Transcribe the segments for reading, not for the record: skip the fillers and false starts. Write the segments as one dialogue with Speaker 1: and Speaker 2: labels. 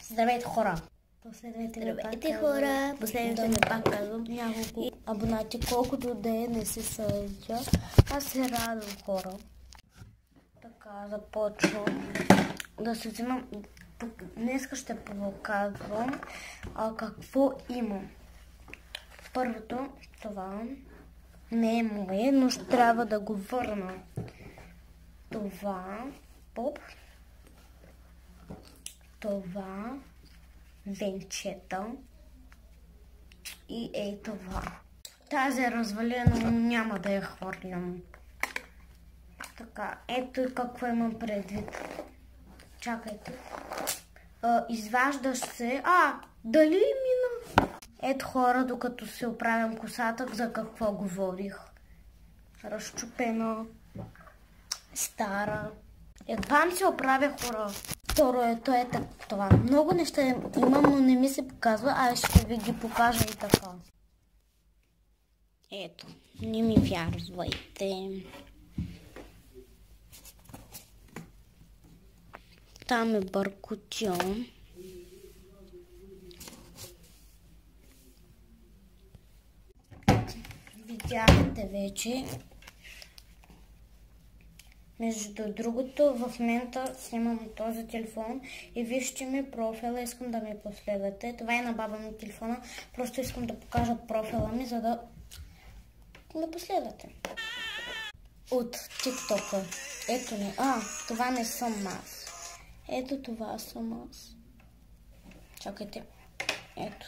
Speaker 1: Здравейте, хора! Здравейте, хора! Последното ми пак казвам няколко абонати, колкото да е, не се съдя. Аз се радвам, хора. Така, започвам да се взимам. Днеска ще показвам какво имам. Първото, това не е мое, но ще трябва да го върна. Това поп. Това венчета и ей това. Тази е развалена, но няма да я хвърлям. Така, ето и какво имам предвид. Чакайте. Изваждаш се. Дали мина? Ето, хора, докато се оправям косата, за какво говорих. Разчупена, стара. Едва ми се оправя, хора. Второ е това. Много неща имам, но не ми се показва, ще ви ги покажа и така. Ето, не ми вярвайте. Там е бъркотион. Видяхте вече. Между другото, в момента снимам този телефон и вижте ми профила, искам да ми последвате. Това е на баба ми телефона, просто искам да покажа профила ми, за да ме последвате. От TikTok. Ето ми. Това не съм аз. Ето това съм аз. Чакайте. Ето.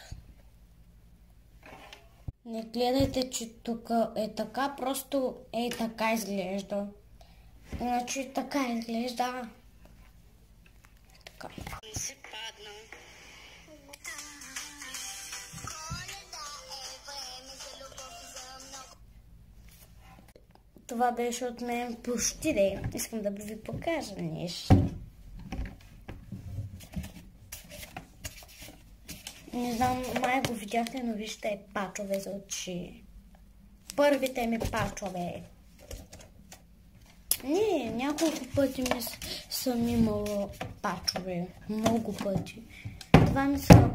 Speaker 1: Не гледайте, че тук е така, просто така изглежда. Значи така изглежда. Така. Това беше от мен почти де. Искам да ви покажа нещо. Не знам, май го видяхте, но вижте пачове за очи. Първите ми пачове. Не, няколко пъти съм имала пачове. Много пъти. Това ми са,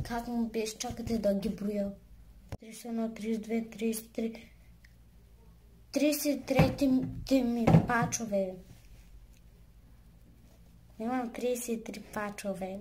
Speaker 1: как му беше, чакате да ги броя. 31, 32, 33. 33 ми пачове. Имам 33 пачове.